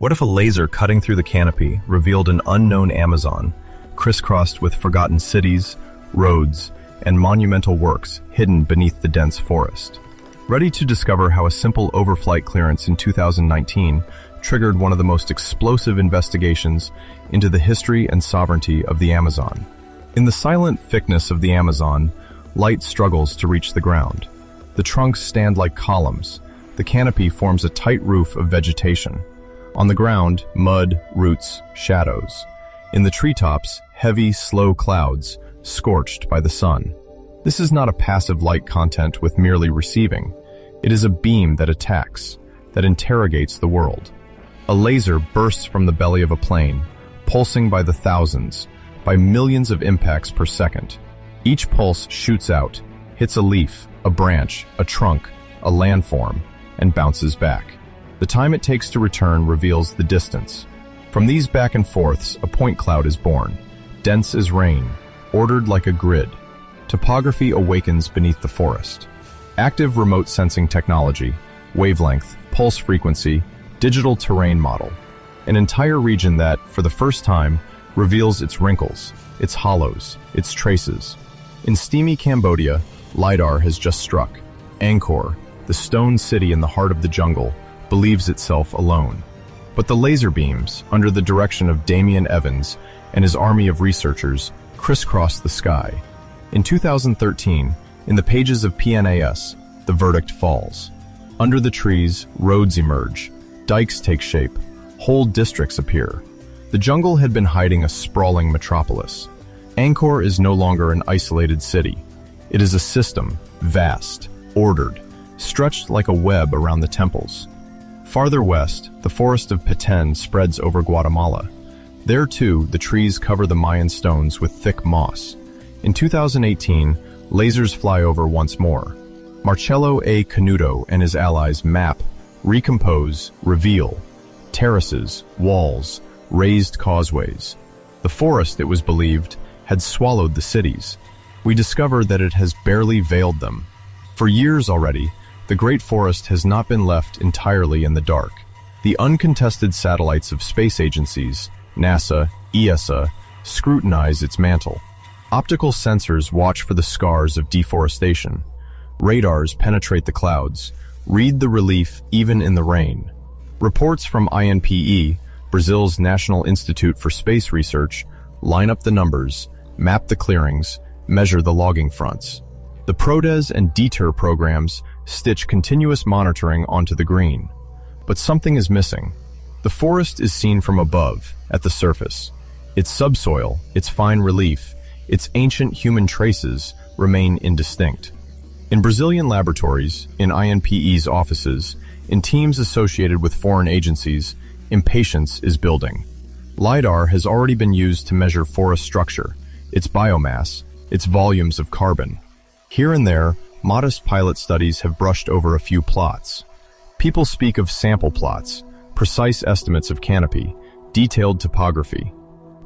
What if a laser cutting through the canopy revealed an unknown Amazon, crisscrossed with forgotten cities, roads, and monumental works hidden beneath the dense forest? Ready to discover how a simple overflight clearance in 2019 triggered one of the most explosive investigations into the history and sovereignty of the Amazon. In the silent thickness of the Amazon, light struggles to reach the ground. The trunks stand like columns. The canopy forms a tight roof of vegetation. On the ground, mud, roots, shadows. In the treetops, heavy, slow clouds, scorched by the sun. This is not a passive light content with merely receiving. It is a beam that attacks, that interrogates the world. A laser bursts from the belly of a plane, pulsing by the thousands, by millions of impacts per second. Each pulse shoots out, hits a leaf, a branch, a trunk, a landform, and bounces back. The time it takes to return reveals the distance. From these back and forths, a point cloud is born, dense as rain, ordered like a grid. Topography awakens beneath the forest. Active remote sensing technology, wavelength, pulse frequency, digital terrain model. An entire region that, for the first time, reveals its wrinkles, its hollows, its traces. In steamy Cambodia, lidar has just struck. Angkor, the stone city in the heart of the jungle, believes itself alone. But the laser beams, under the direction of Damian Evans and his army of researchers, crisscross the sky. In 2013, in the pages of PNAS, the verdict falls. Under the trees, roads emerge, dikes take shape, whole districts appear. The jungle had been hiding a sprawling metropolis. Angkor is no longer an isolated city. It is a system, vast, ordered, stretched like a web around the temples. Farther west, the forest of Petén spreads over Guatemala. There too, the trees cover the Mayan stones with thick moss. In 2018, lasers fly over once more. Marcelo A. Canuto and his allies map, recompose, reveal terraces, walls, raised causeways. The forest, it was believed, had swallowed the cities. We discovered that it has barely veiled them. For years already, the Great Forest has not been left entirely in the dark. The uncontested satellites of space agencies, NASA, ESA, scrutinize its mantle. Optical sensors watch for the scars of deforestation. Radars penetrate the clouds, read the relief even in the rain. Reports from INPE, Brazil's National Institute for Space Research, line up the numbers, map the clearings, measure the logging fronts. The PRODES and DETER programs stitch continuous monitoring onto the green. But something is missing. The forest is seen from above, at the surface. Its subsoil, its fine relief, its ancient human traces remain indistinct. In Brazilian laboratories, in INPE's offices, in teams associated with foreign agencies, impatience is building. LiDAR has already been used to measure forest structure, its biomass, its volumes of carbon. Here and there, modest pilot studies have brushed over a few plots. People speak of sample plots, precise estimates of canopy, detailed topography.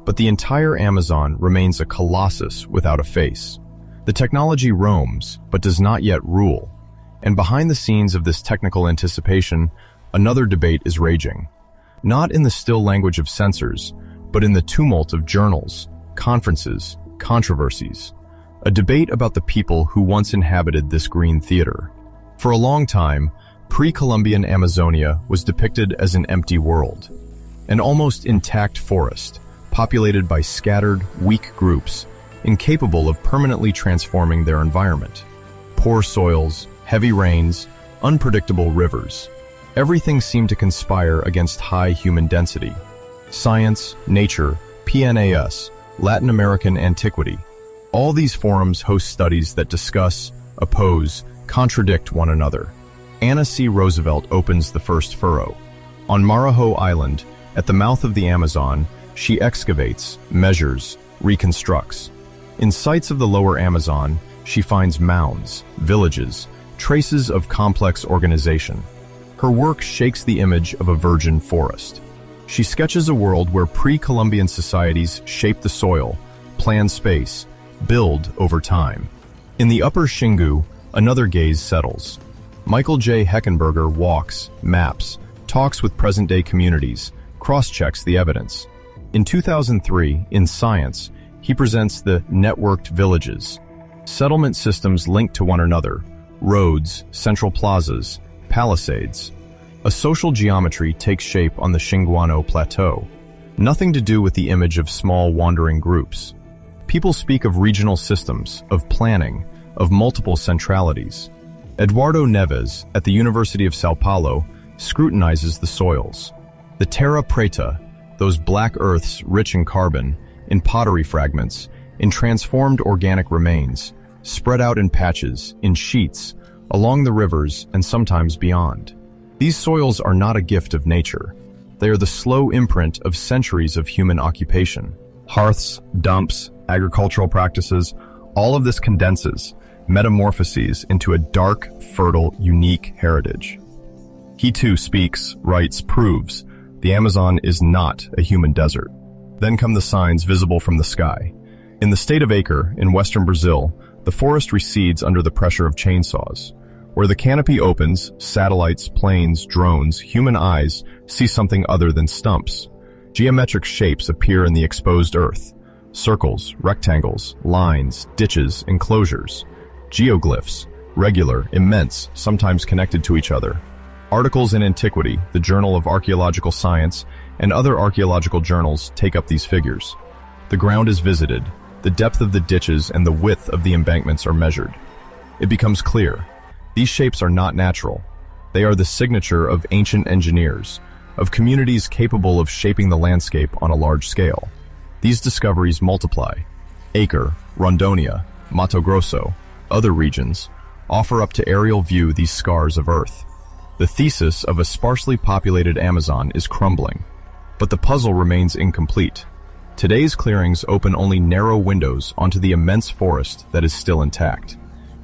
But the entire Amazon remains a colossus without a face. The technology roams, but does not yet rule. And behind the scenes of this technical anticipation, another debate is raging. Not in the still language of sensors, but in the tumult of journals, conferences, controversies. A debate about the people who once inhabited this green theater. For a long time, pre-Columbian Amazonia was depicted as an empty world, an almost intact forest, populated by scattered, weak groups, incapable of permanently transforming their environment. Poor soils, heavy rains, unpredictable rivers. Everything seemed to conspire against high human density. Science, nature, PNAS, Latin American antiquity. All these forums host studies that discuss, oppose, contradict one another. Anna C. Roosevelt opens the first furrow. On Marajo Island, at the mouth of the Amazon, she excavates, measures, reconstructs. In sites of the lower Amazon, she finds mounds, villages, traces of complex organization. Her work shakes the image of a virgin forest. She sketches a world where pre-Columbian societies shape the soil, plan space, build over time. In the upper Xingu, another gaze settles. Michael J. Heckenberger walks, maps, talks with present-day communities, cross-checks the evidence. In 2003, in Science, he presents the networked villages, settlement systems linked to one another, roads, central plazas, palisades. A social geometry takes shape on the Xinguano Plateau. Nothing to do with the image of small wandering groups. People speak of regional systems, of planning, of multiple centralities. Eduardo Neves, at the University of Sao Paulo, scrutinizes the soils. The terra preta, those black earths rich in carbon, in pottery fragments, in transformed organic remains, spread out in patches, in sheets, along the rivers and sometimes beyond. These soils are not a gift of nature. They are the slow imprint of centuries of human occupation. Hearths, dumps, agricultural practices, all of this condenses, metamorphoses into a dark, fertile, unique heritage. He too speaks, writes, proves the Amazon is not a human desert. Then come the signs visible from the sky. In the state of Acre, in western Brazil, the forest recedes under the pressure of chainsaws. Where the canopy opens, satellites, planes, drones, human eyes see something other than stumps. Geometric shapes appear in the exposed earth. Circles, rectangles, lines, ditches, enclosures. Geoglyphs, regular, immense, sometimes connected to each other. Articles in Antiquity, the Journal of Archaeological Science, and other archaeological journals take up these figures. The ground is visited. The depth of the ditches and the width of the embankments are measured. It becomes clear. These shapes are not natural. They are the signature of ancient engineers, of communities capable of shaping the landscape on a large scale. These discoveries multiply. Acre, Rondonia, Mato Grosso, other regions, offer up to aerial view these scars of earth. The thesis of a sparsely populated Amazon is crumbling, but the puzzle remains incomplete. Today's clearings open only narrow windows onto the immense forest that is still intact.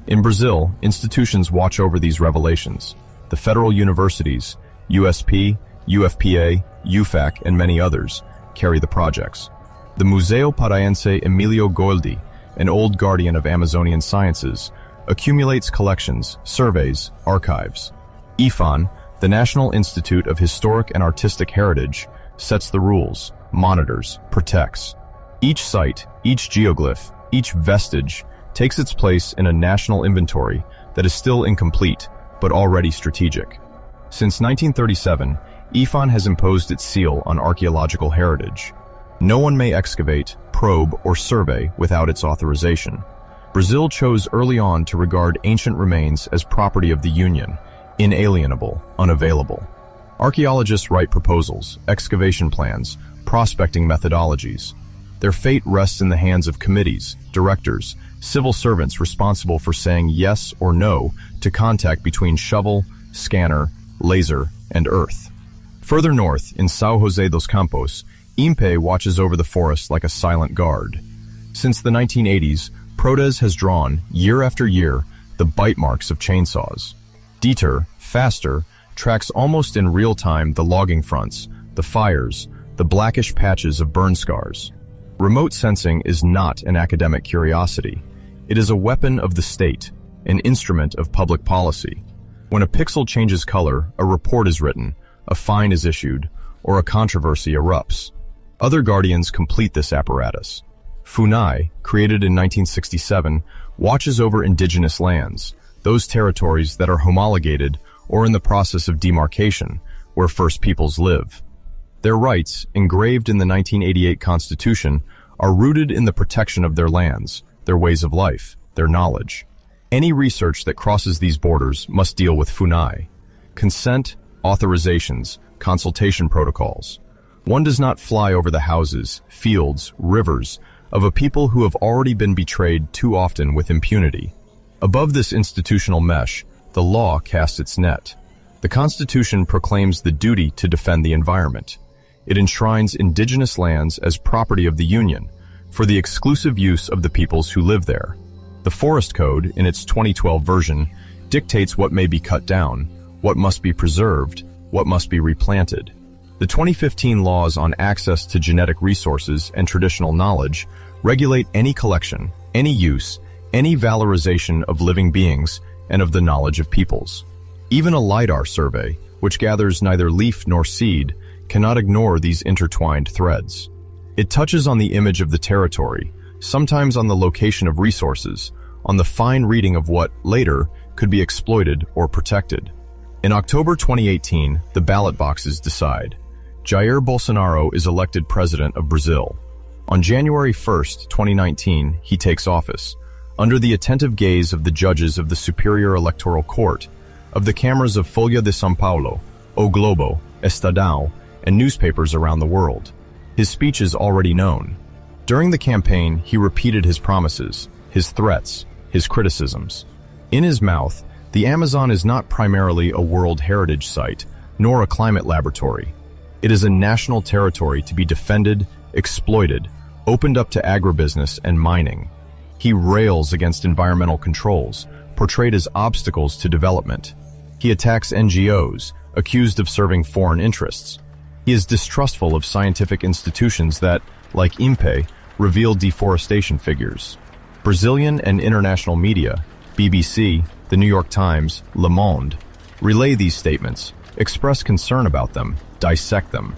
In Brazil, institutions watch over these revelations. The federal universities, USP, UFPA, UFAC, and many others, carry the projects. The Museu Paraense Emílio Goeldi, an old guardian of Amazonian sciences, accumulates collections, surveys, archives. IFAN, the National Institute of Historic and Artistic Heritage, sets the rules, monitors, protects. Each site, each geoglyph, each vestige takes its place in a national inventory that is still incomplete, but already strategic. Since 1937, IFAN has imposed its seal on archaeological heritage. No one may excavate, probe, or survey without its authorization. Brazil chose early on to regard ancient remains as property of the Union, inalienable, unavailable. Archaeologists write proposals, excavation plans, prospecting methodologies. Their fate rests in the hands of committees, directors, civil servants responsible for saying yes or no to contact between shovel, scanner, laser, and earth. Further north, in São José dos Campos, INPE watches over the forest like a silent guard. Since the 1980s, PRODES has drawn, year after year, the bite marks of chainsaws. DETER, faster, tracks almost in real time the logging fronts, the fires, the blackish patches of burn scars. Remote sensing is not an academic curiosity. It is a weapon of the state, an instrument of public policy. When a pixel changes color, a report is written, a fine is issued, or a controversy erupts. Other guardians complete this apparatus. FUNAI, created in 1967, watches over indigenous lands, those territories that are homologated or in the process of demarcation, where First Peoples live. Their rights, engraved in the 1988 Constitution, are rooted in the protection of their lands, their ways of life, their knowledge. Any research that crosses these borders must deal with FUNAI. Consent, authorizations, consultation protocols. One does not fly over the houses, fields, rivers of a people who have already been betrayed too often with impunity. Above this institutional mesh, the law casts its net. The Constitution proclaims the duty to defend the environment. It enshrines indigenous lands as property of the Union for the exclusive use of the peoples who live there. The Forest Code, in its 2012 version, dictates what may be cut down, what must be preserved, what must be replanted. The 2015 laws on access to genetic resources and traditional knowledge regulate any collection, any use, any valorization of living beings and of the knowledge of peoples. Even a lidar survey, which gathers neither leaf nor seed, cannot ignore these intertwined threads. It touches on the image of the territory, sometimes on the location of resources, on the fine reading of what, later, could be exploited or protected. In October 2018, the ballot boxes decide. Jair Bolsonaro is elected president of Brazil. On January 1, 2019, he takes office, under the attentive gaze of the judges of the Superior Electoral Court, of the cameras of Folha de São Paulo, O Globo, Estadão, and newspapers around the world. His speech is already known. During the campaign, he repeated his promises, his threats, his criticisms. In his mouth, the Amazon is not primarily a World Heritage Site, nor a climate laboratory. It is a national territory to be defended, exploited, opened up to agribusiness and mining. He rails against environmental controls, portrayed as obstacles to development. He attacks NGOs, accused of serving foreign interests. He is distrustful of scientific institutions that, like INPE, reveal deforestation figures. Brazilian and international media, BBC, The New York Times, Le Monde, relay these statements, express concern about them, dissect them.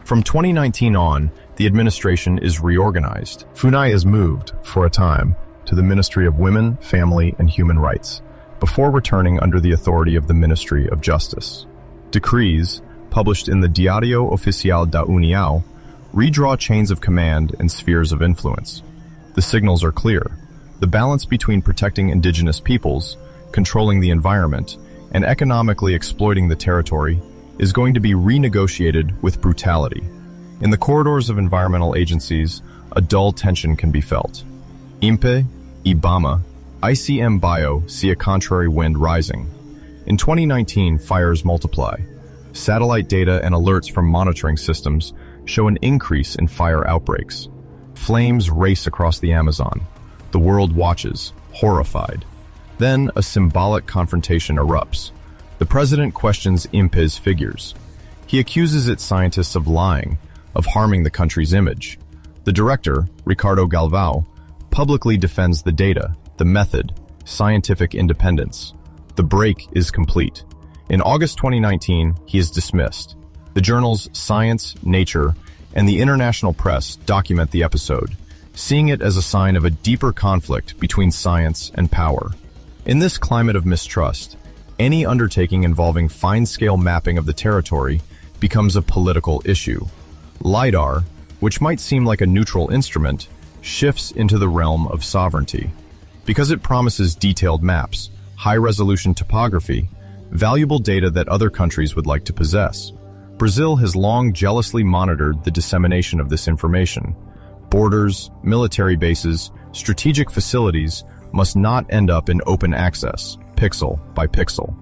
From 2019 on, the administration is reorganized. FUNAI is moved, for a time, to the Ministry of Women, Family, and Human Rights, before returning under the authority of the Ministry of Justice. Decrees, published in the Diário Oficial da União, redraw chains of command and spheres of influence. The signals are clear. The balance between protecting indigenous peoples, controlling the environment, and economically exploiting the territory is going to be renegotiated with brutality. In the corridors of environmental agencies, a dull tension can be felt. INPE, IBAMA, ICM Bio see a contrary wind rising. In 2019, fires multiply. Satellite data and alerts from monitoring systems show an increase in fire outbreaks. Flames race across the Amazon. The world watches, horrified. Then a symbolic confrontation erupts. The president questions INPE's figures. He accuses its scientists of lying, of harming the country's image. The director, Ricardo Galvão, publicly defends the data, the method, scientific independence. The break is complete. In August 2019, he is dismissed. The journals Science, Nature, and the international press document the episode, seeing it as a sign of a deeper conflict between science and power. In this climate of mistrust, any undertaking involving fine-scale mapping of the territory becomes a political issue. Lidar, which might seem like a neutral instrument, shifts into the realm of sovereignty. Because it promises detailed maps, high-resolution topography, valuable data that other countries would like to possess. Brazil has long jealously monitored the dissemination of this information. Borders, military bases, strategic facilities must not end up in open access, pixel by pixel.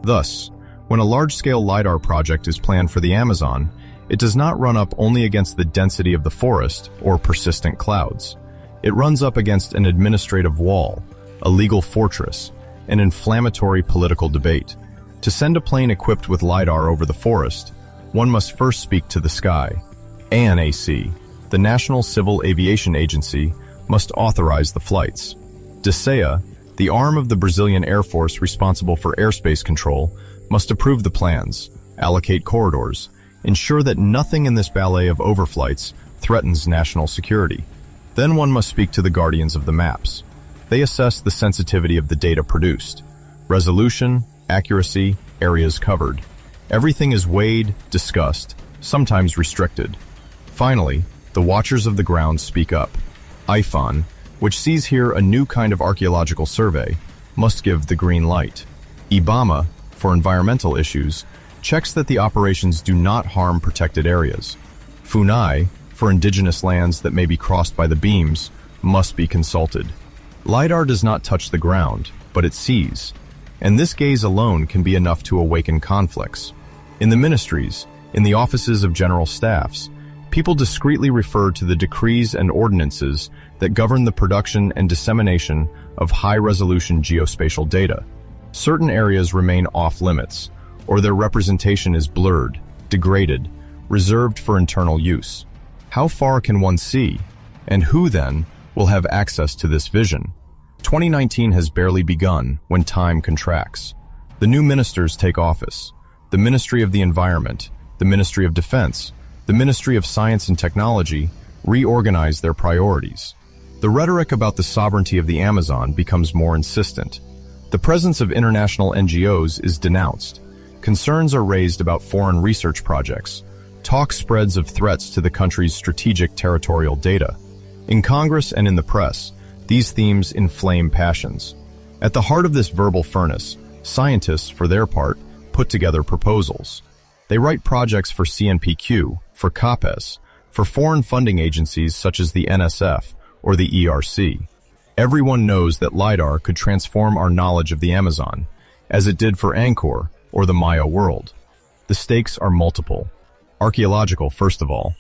Thus, when a large-scale LiDAR project is planned for the Amazon, it does not run up only against the density of the forest or persistent clouds. It runs up against an administrative wall, a legal fortress, an inflammatory political debate. To send a plane equipped with LiDAR over the forest, one must first speak to the sky. ANAC, the National Civil Aviation Agency, must authorize the flights. DSEA, the arm of the Brazilian Air Force responsible for airspace control, must approve the plans, allocate corridors, ensure that nothing in this ballet of overflights threatens national security. Then one must speak to the guardians of the maps. They assess the sensitivity of the data produced. Resolution, accuracy, areas covered. Everything is weighed, discussed, sometimes restricted. Finally, the watchers of the ground speak up. IFAN, which sees here a new kind of archaeological survey, must give the green light. IBAMA, for environmental issues, checks that the operations do not harm protected areas. FUNAI, for indigenous lands that may be crossed by the beams, must be consulted. LiDAR does not touch the ground, but it sees, and this gaze alone can be enough to awaken conflicts. In the ministries, in the offices of general staffs, people discreetly refer to the decrees and ordinances that govern the production and dissemination of high-resolution geospatial data. Certain areas remain off-limits, or their representation is blurred, degraded, reserved for internal use. How far can one see? And who, then, will have access to this vision? 2019 has barely begun when time contracts. The new ministers take office. The Ministry of the Environment, the Ministry of Defense, the Ministry of Science and Technology reorganize their priorities. The rhetoric about the sovereignty of the Amazon becomes more insistent. The presence of international NGOs is denounced. Concerns are raised about foreign research projects. Talk spreads of threats to the country's strategic territorial data. In Congress and in the press, these themes inflame passions. At the heart of this verbal furnace, scientists, for their part, put together proposals. They write projects for CNPq, for CAPES, for foreign funding agencies such as the NSF or the ERC. Everyone knows that lidar could transform our knowledge of the Amazon, as it did for Angkor or the Maya world. The stakes are multiple. Archaeological, first of all,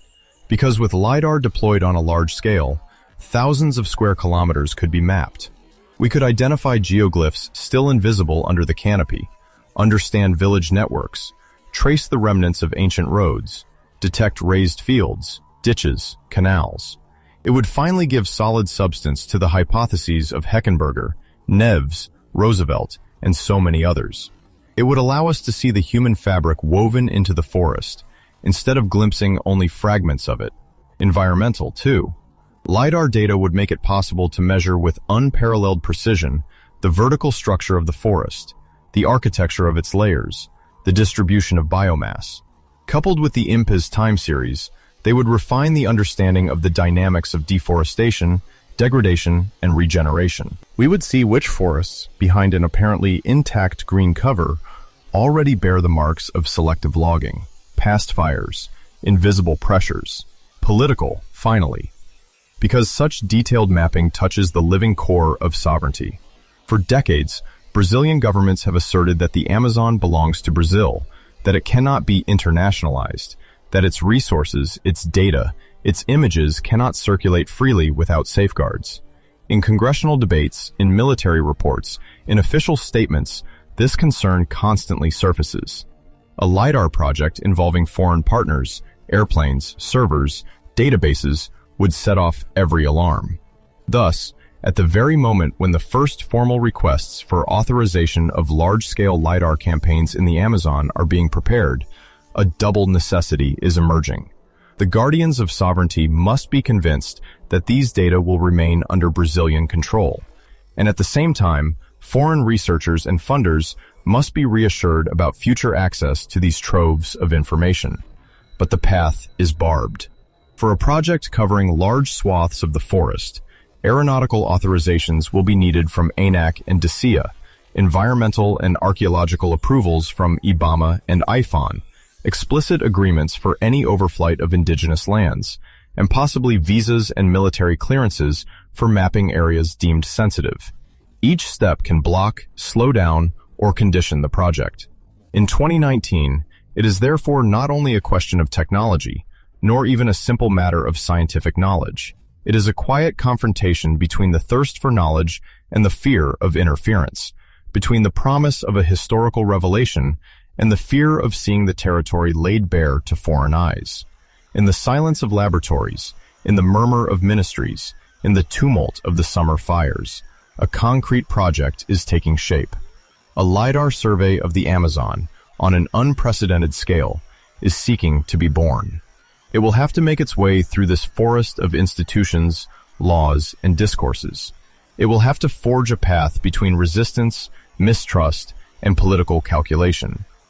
because with lidar deployed on a large scale, thousands of square kilometers could be mapped. We could identify geoglyphs still invisible under the canopy, understand village networks, trace the remnants of ancient roads, detect raised fields, ditches, canals. It would finally give solid substance to the hypotheses of Heckenberger, Neves, Roosevelt, and so many others. It would allow us to see the human fabric woven into the forest, instead of glimpsing only fragments of it. Environmental, too. LiDAR data would make it possible to measure with unparalleled precision the vertical structure of the forest, the architecture of its layers, the distribution of biomass. Coupled with the IMPAS time series, they would refine the understanding of the dynamics of deforestation, degradation, and regeneration. We would see which forests, behind an apparently intact green cover, already bear the marks of selective logging, past fires, invisible pressures. Political, finally, because such detailed mapping touches the living core of sovereignty. For decades, Brazilian governments have asserted that the Amazon belongs to Brazil, that it cannot be internationalized, that its resources, its data, its images cannot circulate freely without safeguards. In congressional debates, in military reports, in official statements, this concern constantly surfaces. A LiDAR project involving foreign partners, airplanes, servers, databases would set off every alarm. Thus, at the very moment when the first formal requests for authorization of large-scale LiDAR campaigns in the Amazon are being prepared, a double necessity is emerging. The guardians of sovereignty must be convinced that these data will remain under Brazilian control. And at the same time, foreign researchers and funders must be reassured about future access to these troves of information. But the path is barbed. For a project covering large swaths of the forest, aeronautical authorizations will be needed from ANAC and DECIA, environmental and archaeological approvals from IBAMA and IFON, explicit agreements for any overflight of indigenous lands, and possibly visas and military clearances for mapping areas deemed sensitive. Each step can block, slow down, or condition the project. In 2019, it is therefore not only a question of technology, nor even a simple matter of scientific knowledge. It is a quiet confrontation between the thirst for knowledge and the fear of interference, between the promise of a historical revelation and the fear of seeing the territory laid bare to foreign eyes. In the silence of laboratories, in the murmur of ministries, in the tumult of the summer fires, a concrete project is taking shape. A LiDAR survey of the Amazon, on an unprecedented scale, is seeking to be born. It will have to make its way through this forest of institutions, laws, and discourses. It will have to forge a path between resistance, mistrust, and political calculation.